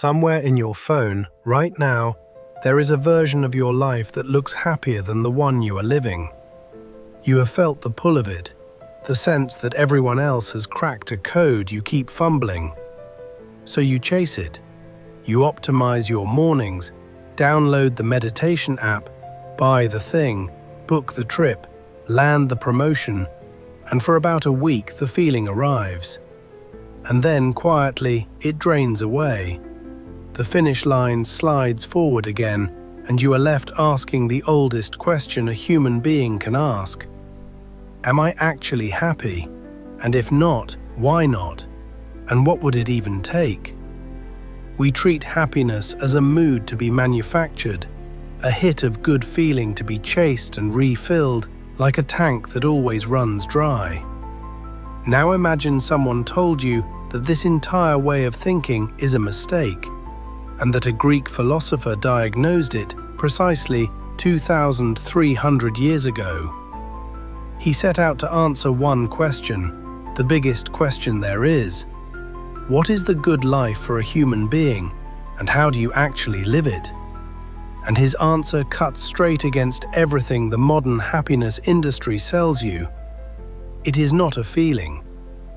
Somewhere in your phone, right now, there is a version of your life that looks happier than the one you are living. You have felt the pull of it, the sense that everyone else has cracked a code you keep fumbling. So you chase it. You optimize your mornings, download the meditation app, buy the thing, book the trip, land the promotion, and for about a week the feeling arrives. And then, quietly, it drains away. The finish line slides forward again, and you are left asking the oldest question a human being can ask. Am I actually happy? And if not, why not? And what would it even take? We treat happiness as a mood to be manufactured, a hit of good feeling to be chased and refilled, like a tank that always runs dry. Now imagine someone told you that this entire way of thinking is a mistake, and that a Greek philosopher diagnosed it precisely 2,300 years ago. He set out to answer one question, the biggest question there is. What is the good life for a human being, and how do you actually live it? And his answer cuts straight against everything the modern happiness industry sells you. It is not a feeling.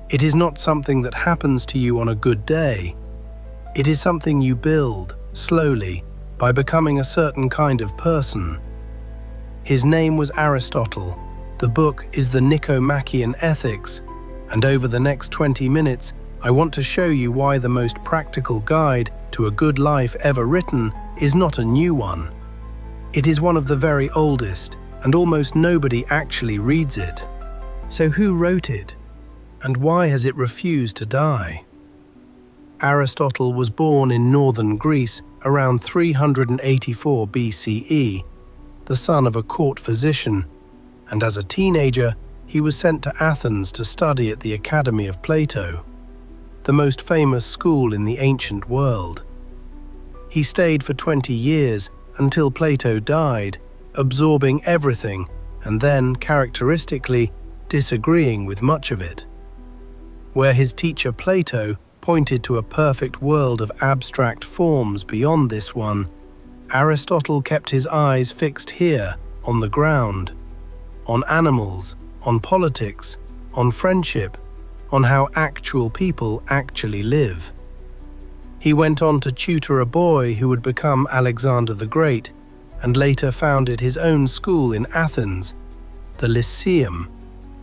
It is not something that happens to you on a good day. It is something you build, slowly, by becoming a certain kind of person. His name was Aristotle. The book is the Nicomachean Ethics, and over the next 20 minutes, I want to show you why the most practical guide to a good life ever written is not a new one. It is one of the very oldest, and almost nobody actually reads it. So who wrote it? And why has it refused to die? Aristotle was born in northern Greece around 384 BCE, the son of a court physician, and as a teenager, he was sent to Athens to study at the Academy of Plato, the most famous school in the ancient world. He stayed for 20 years until Plato died, absorbing everything and then, characteristically, disagreeing with much of it. Where his teacher Plato pointed to a perfect world of abstract forms beyond this one, Aristotle kept his eyes fixed here, on the ground, on animals, on politics, on friendship, on how actual people actually live. He went on to tutor a boy who would become Alexander the Great, and later founded his own school in Athens, the Lyceum,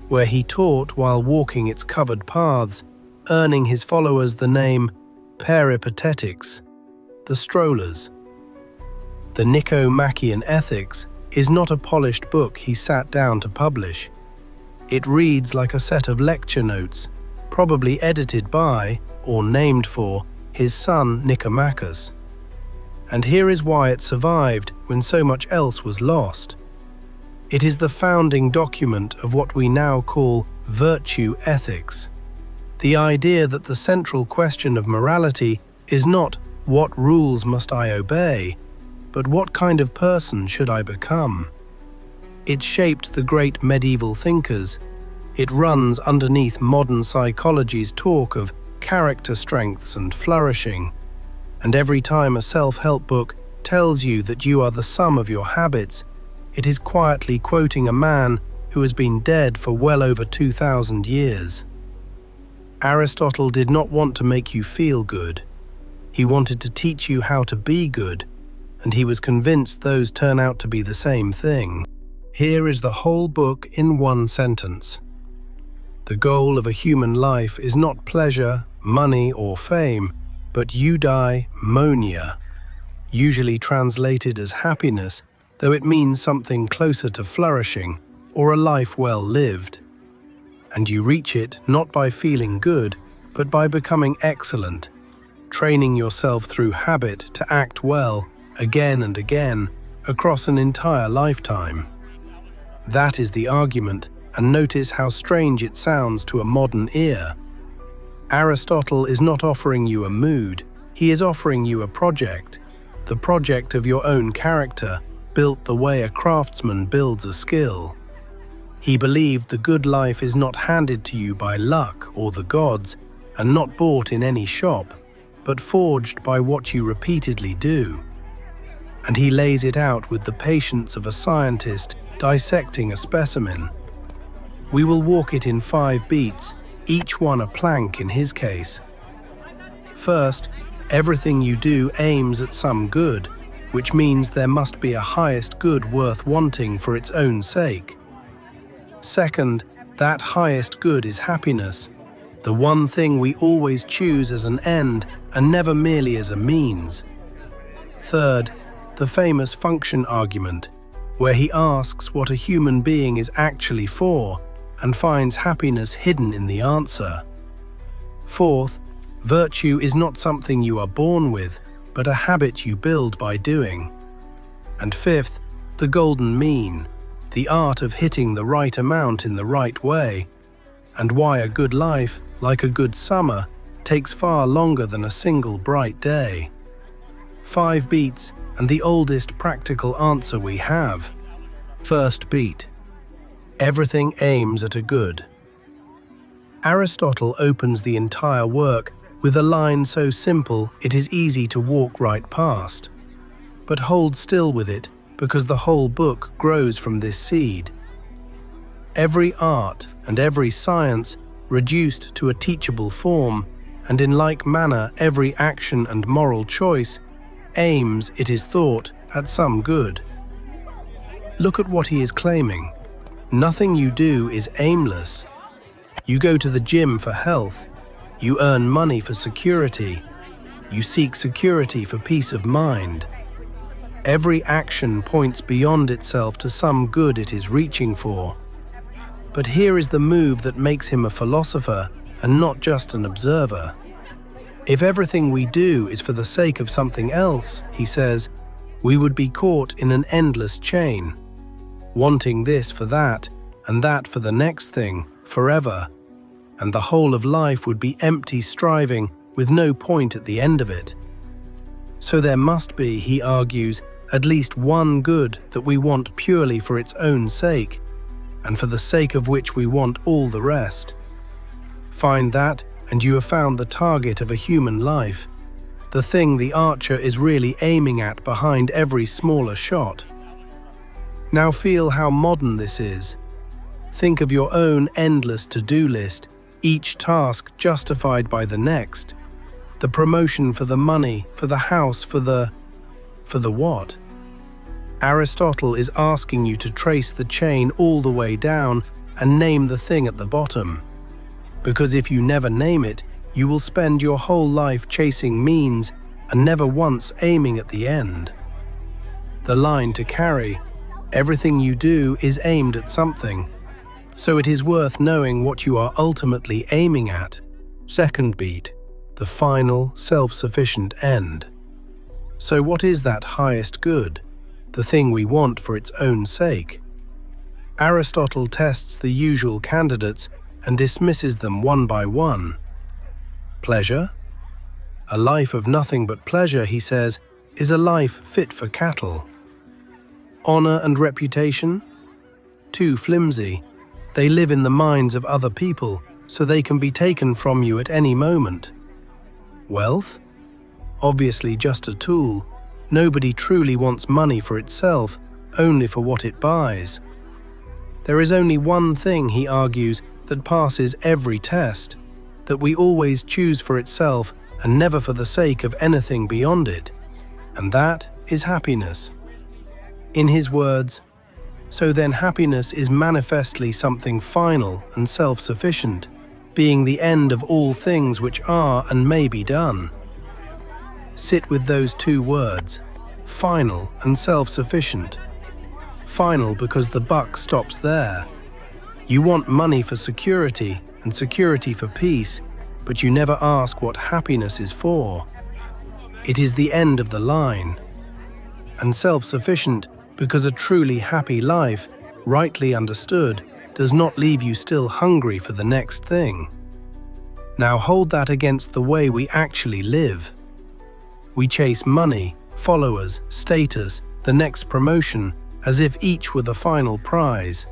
where he taught while walking its covered paths, earning his followers the name Peripatetics, the strollers. The Nicomachean Ethics is not a polished book he sat down to publish. It reads like a set of lecture notes, probably edited by, or named for, his son Nicomachus. And here is why it survived when so much else was lost. It is the founding document of what we now call virtue ethics. The idea that the central question of morality is not what rules must I obey, but what kind of person should I become? It shaped the great medieval thinkers. It runs underneath modern psychology's talk of character strengths and flourishing. And every time a self-help book tells you that you are the sum of your habits, it is quietly quoting a man who has been dead for well over 2,000 years. Aristotle did not want to make you feel good. He wanted to teach you how to be good, and he was convinced those turn out to be the same thing. Here is the whole book in one sentence. The goal of a human life is not pleasure, money, or fame, but eudaimonia, usually translated as happiness, though it means something closer to flourishing, or a life well lived. And you reach it not by feeling good, but by becoming excellent, training yourself through habit to act well, again and again, across an entire lifetime. That is the argument, and notice how strange it sounds to a modern ear. Aristotle is not offering you a mood, he is offering you a project, the project of your own character, built the way a craftsman builds a skill. He believed the good life is not handed to you by luck or the gods, and not bought in any shop. but forged by what you repeatedly do. And he lays it out with the patience of a scientist dissecting a specimen. We will walk it in 5 beats, each one a plank in his case. First, everything you do aims at some good, which means there must be a highest good worth wanting for its own sake. Second, that highest good is happiness, the one thing we always choose as an end and never merely as a means. Third, the famous function argument, where he asks what a human being is actually for and finds happiness hidden in the answer. Fourth, virtue is not something you are born with, but a habit you build by doing. And fifth, the golden mean, the art of hitting the right amount in the right way, and why a good life, like a good summer, takes far longer than a single bright day. 5 beats, and the oldest practical answer we have. First beat. Everything aims at a good. Aristotle opens the entire work with a line so simple it is easy to walk right past. But hold still with it, because the whole book grows from this seed. Every art and every science reduced to a teachable form, and in like manner every action and moral choice aims, it is thought, at some good. Look at what he is claiming. Nothing you do is aimless. You go to the gym for health. You earn money for security. You seek security for peace of mind. Every action points beyond itself to some good it is reaching for. But here is the move that makes him a philosopher and not just an observer. If everything we do is for the sake of something else, he says, we would be caught in an endless chain, wanting this for that and that for the next thing, forever, and the whole of life would be empty striving with no point at the end of it. So there must be, he argues, at least one good that we want purely for its own sake, and for the sake of which we want all the rest. Find that, and you have found the target of a human life, the thing the archer is really aiming at behind every smaller shot. Now feel how modern this is. Think of your own endless to-do list, each task justified by the next. The promotion for the money, for the house, for the what? Aristotle is asking you to trace the chain all the way down and name the thing at the bottom. Because if you never name it, you will spend your whole life chasing means and never once aiming at the end. The line to carry, everything you do is aimed at something, so it is worth knowing what you are ultimately aiming at. Second beat, the final, self-sufficient end. So what is that highest good, the thing we want for its own sake? Aristotle tests the usual candidates and dismisses them one by one. Pleasure? A life of nothing but pleasure, he says, is a life fit for cattle. Honor and reputation? Too flimsy. They live in the minds of other people, so they can be taken from you at any moment. Wealth? Obviously just a tool. Nobody truly wants money for itself, only for what it buys. There is only one thing, he argues, that passes every test, that we always choose for itself and never for the sake of anything beyond it, and that is happiness. In his words, so then happiness is manifestly something final and self-sufficient, being the end of all things which are and may be done. Sit with those 2 words, final and self-sufficient. Final because the buck stops there. You want money for security and security for peace, but you never ask what happiness is for. It is the end of the line. And self-sufficient because a truly happy life, rightly understood, does not leave you still hungry for the next thing. Now hold that against the way we actually live. We chase money, followers, status, the next promotion, as if each were the final prize.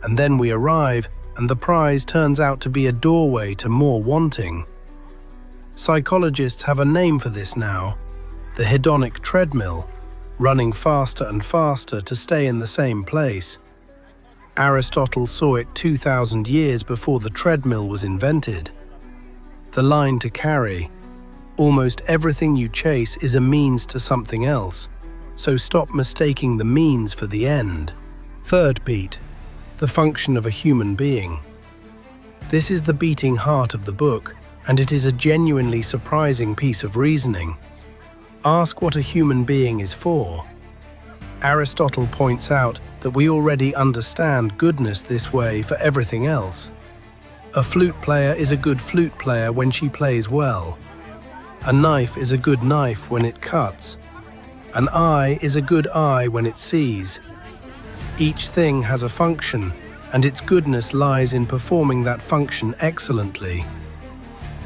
And then we arrive, and the prize turns out to be a doorway to more wanting. Psychologists have a name for this now, the hedonic treadmill, running faster and faster to stay in the same place. Aristotle saw it 2,000 years before the treadmill was invented. The line to carry. Almost everything you chase is a means to something else, so stop mistaking the means for the end. Third beat, the function of a human being. This is the beating heart of the book, and it is a genuinely surprising piece of reasoning. Ask what a human being is for. Aristotle points out that we already understand goodness this way for everything else. A flute player is a good flute player when she plays well. A knife is a good knife when it cuts. An eye is a good eye when it sees. Each thing has a function, and its goodness lies in performing that function excellently.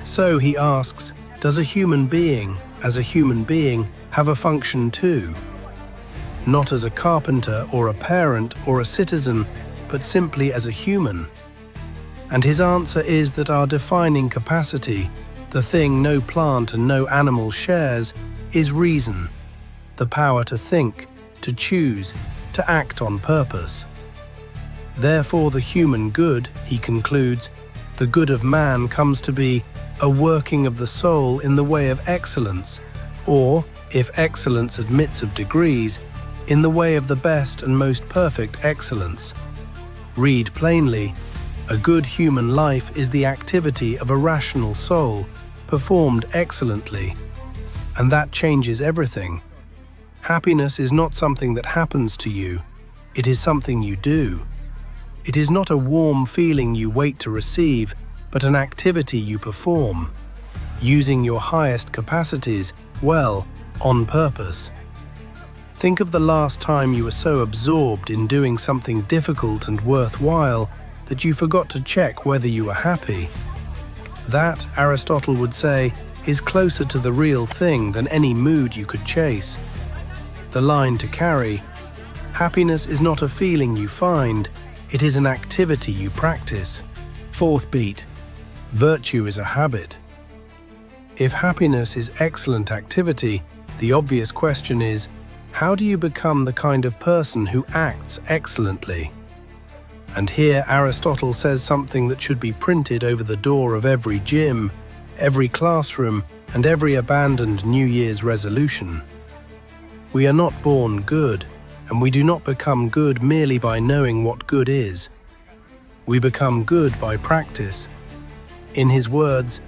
So he asks, does a human being, as a human being, have a function too? Not as a carpenter or a parent or a citizen, but simply as a human. And his answer is that our defining capacity, the thing no plant and no animal shares, is reason, the power to think, to choose, to act on purpose. Therefore the human good, he concludes, the good of man comes to be a working of the soul in the way of excellence, or, if excellence admits of degrees, in the way of the best and most perfect excellence. Read plainly, a good human life is the activity of a rational soul, performed excellently, and that changes everything. Happiness is not something that happens to you, it is something you do. It is not a warm feeling you wait to receive, but an activity you perform, using your highest capacities, well, on purpose. Think of the last time you were so absorbed in doing something difficult and worthwhile that you forgot to check whether you were happy. That, Aristotle would say, is closer to the real thing than any mood you could chase. The line to carry. Happiness is not a feeling you find, it is an activity you practice. Fourth beat. Virtue is a habit. If happiness is excellent activity, the obvious question is, how do you become the kind of person who acts excellently? And here Aristotle says something that should be printed over the door of every gym, every classroom, and every abandoned New Year's resolution. We are not born good, and we do not become good merely by knowing what good is. We become good by practice. In his words,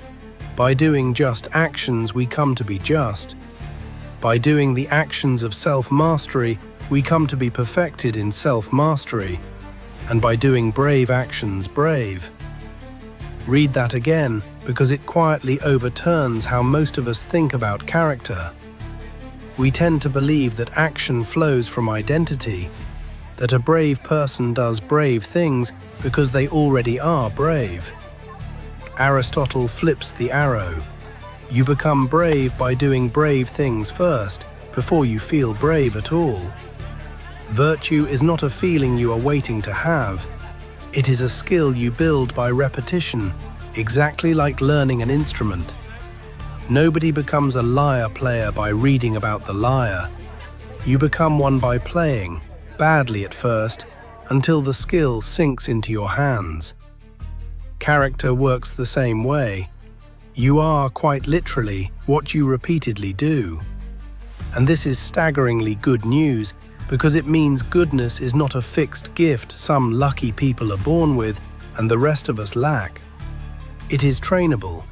by doing just actions we come to be just. By doing the actions of self-mastery, we come to be perfected in self-mastery, and by doing brave actions brave. Read that again, because it quietly overturns how most of us think about character. We tend to believe that action flows from identity, that a brave person does brave things because they already are brave. Aristotle flips the arrow. You become brave by doing brave things first, before you feel brave at all. Virtue is not a feeling you are waiting to have. It is a skill you build by repetition, exactly like learning an instrument. Nobody becomes a lyre player by reading about the lyre. You become one by playing, badly at first, until the skill sinks into your hands. Character works the same way. You are, quite literally, what you repeatedly do. And this is staggeringly good news, because it means goodness is not a fixed gift some lucky people are born with and the rest of us lack. It is trainable.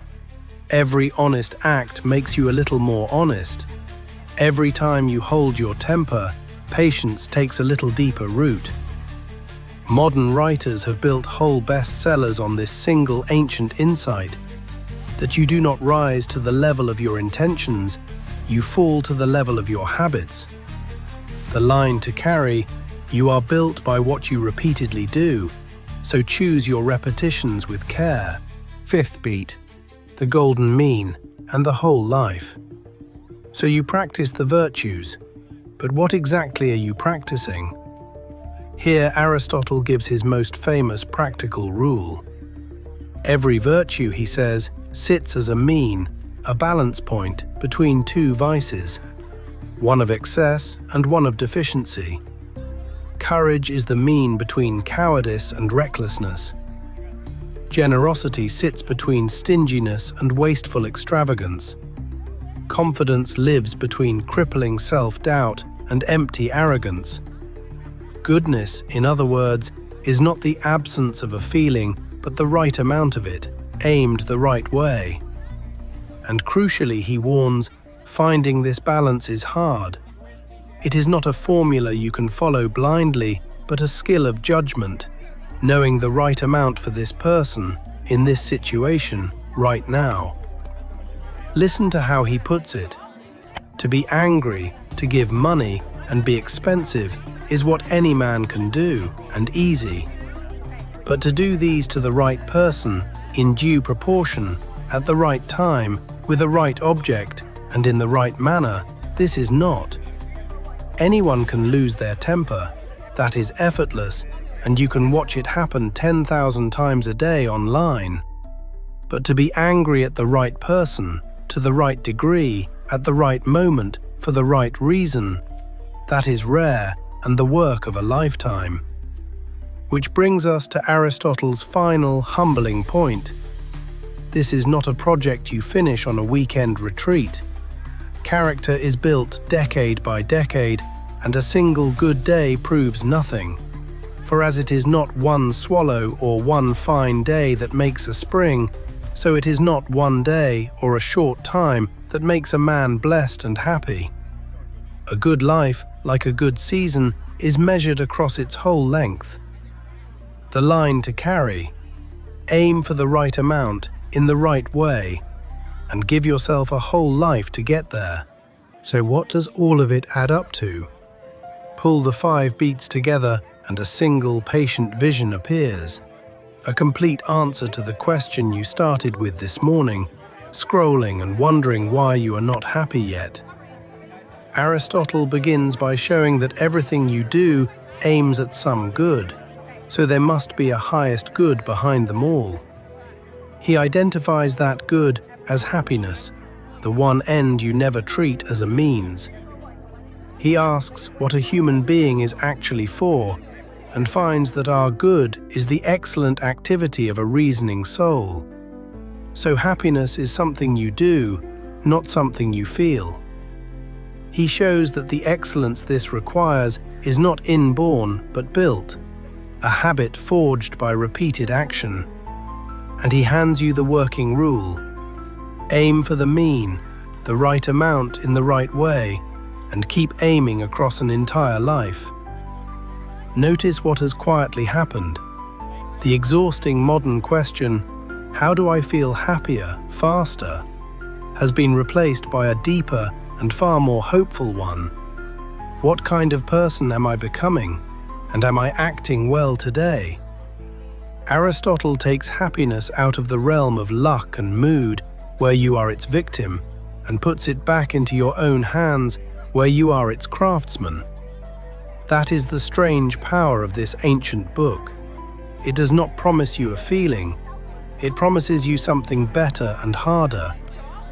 Every honest act makes you a little more honest. Every time you hold your temper, patience takes a little deeper root. Modern writers have built whole bestsellers on this single ancient insight, that you do not rise to the level of your intentions, you fall to the level of your habits. The line to carry, you are built by what you repeatedly do, so choose your repetitions with care. Fifth beat, the golden mean and the whole life. So you practice the virtues, but what exactly are you practicing? Here Aristotle gives his most famous practical rule. Every virtue, he says, sits as a mean, a balance point between two vices, one of excess and one of deficiency. Courage is the mean between cowardice and recklessness. Generosity sits between stinginess and wasteful extravagance. Confidence lives between crippling self-doubt and empty arrogance. Goodness, in other words, is not the absence of a feeling, but the right amount of it, aimed the right way. And crucially, he warns, finding this balance is hard. It is not a formula you can follow blindly, but a skill of judgment, knowing the right amount for this person, in this situation, right now. Listen to how he puts it. To be angry, to give money, and be expensive is what any man can do, and easy. But to do these to the right person, in due proportion, at the right time, with the right object, and in the right manner, this is not. Anyone can lose their temper, that is effortless, and you can watch it happen 10,000 times a day online. But to be angry at the right person, to the right degree, at the right moment, for the right reason, that is rare and the work of a lifetime. Which brings us to Aristotle's final, humbling point. This is not a project you finish on a weekend retreat. Character is built decade by decade, and a single good day proves nothing. For as it is not one swallow or one fine day that makes a spring, so it is not one day or a short time that makes a man blessed and happy. A good life, like a good season, is measured across its whole length. The line to carry: aim for the right amount, in the right way, and give yourself a whole life to get there. So what does all of it add up to? Pull the 5 beats together and a single patient vision appears. A complete answer to the question you started with this morning, scrolling and wondering why you are not happy yet. Aristotle begins by showing that everything you do aims at some good, so there must be a highest good behind them all. He identifies that good as happiness, the one end you never treat as a means. He asks what a human being is actually for, and finds that our good is the excellent activity of a reasoning soul. So happiness is something you do, not something you feel. He shows that the excellence this requires is not inborn but built, a habit forged by repeated action. And he hands you the working rule: aim for the mean, the right amount in the right way, and keep aiming across an entire life. Notice what has quietly happened. The exhausting modern question, how do I feel happier, faster, has been replaced by a deeper and far more hopeful one. What kind of person am I becoming, and am I acting well today? Aristotle takes happiness out of the realm of luck and mood, where you are its victim, and puts it back into your own hands, where you are its craftsman. That is the strange power of this ancient book. It does not promise you a feeling. It promises you something better and harder,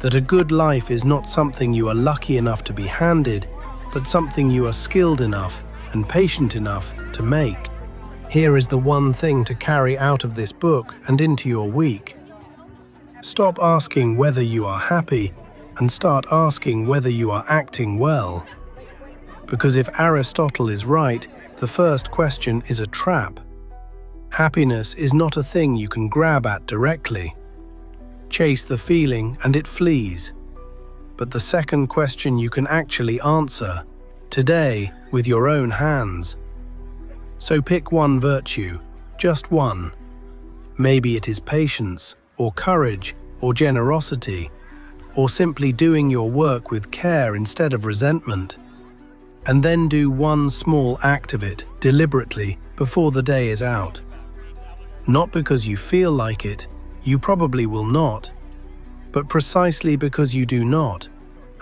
that a good life is not something you are lucky enough to be handed, but something you are skilled enough and patient enough to make. Here is the one thing to carry out of this book and into your week. Stop asking whether you are happy and start asking whether you are acting well. Because if Aristotle is right, the first question is a trap. Happiness is not a thing you can grab at directly. Chase the feeling and it flees. But the second question you can actually answer, today, with your own hands. So pick one virtue, just one. Maybe it is patience, or courage, or generosity, or simply doing your work with care instead of resentment. And then do one small act of it, deliberately, before the day is out. Not because you feel like it, you probably will not, but precisely because you do not,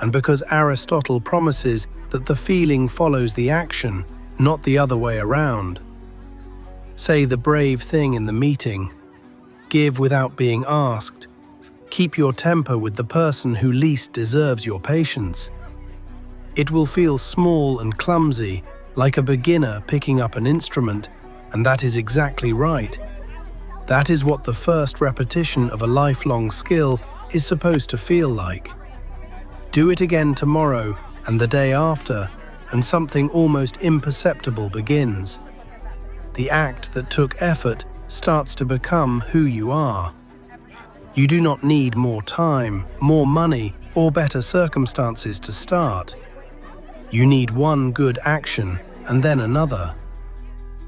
and because Aristotle promises that the feeling follows the action, not the other way around. Say the brave thing in the meeting. Give without being asked. Keep your temper with the person who least deserves your patience. It will feel small and clumsy, like a beginner picking up an instrument, and that is exactly right. That is what the first repetition of a lifelong skill is supposed to feel like. Do it again tomorrow and the day after, and something almost imperceptible begins. The act that took effort starts to become who you are. You do not need more time, more money, or better circumstances to start. You need one good action and then another.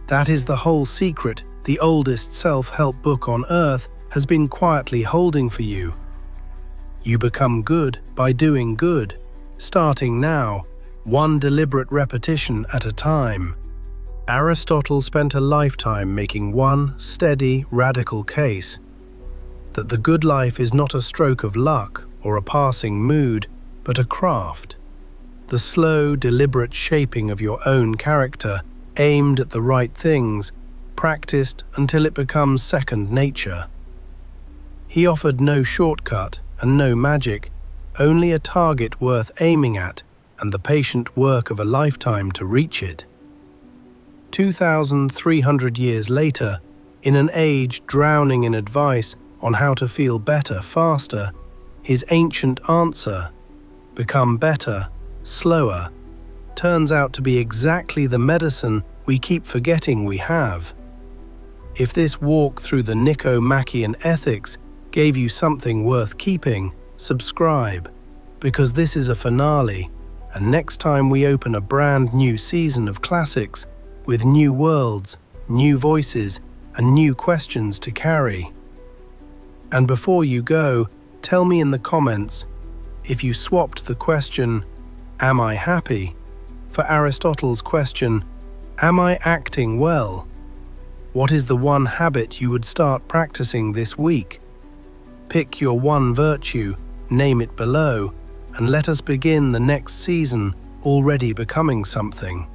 That is the whole secret the oldest self-help book on earth has been quietly holding for you. You become good by doing good, starting now, one deliberate repetition at a time. Aristotle spent a lifetime making one steady, radical case that the good life is not a stroke of luck or a passing mood, but a craft. The slow, deliberate shaping of your own character, aimed at the right things, practiced until it becomes second nature. He offered no shortcut and no magic, only a target worth aiming at and the patient work of a lifetime to reach it. 2,300 years later, in an age drowning in advice on how to feel better faster, his ancient answer, become better, slower, turns out to be exactly the medicine we keep forgetting we have. If this walk through the Nicomachean Ethics gave you something worth keeping, subscribe, because this is a finale, and next time we open a brand new season of classics with new worlds, new voices, and new questions to carry. And before you go, tell me in the comments if you swapped the question, "Am I happy?" for Aristotle's question, "Am I acting well?" What is the one habit you would start practicing this week? Pick your one virtue, name it below, and let us begin the next season already becoming something.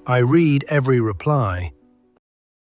I read every reply,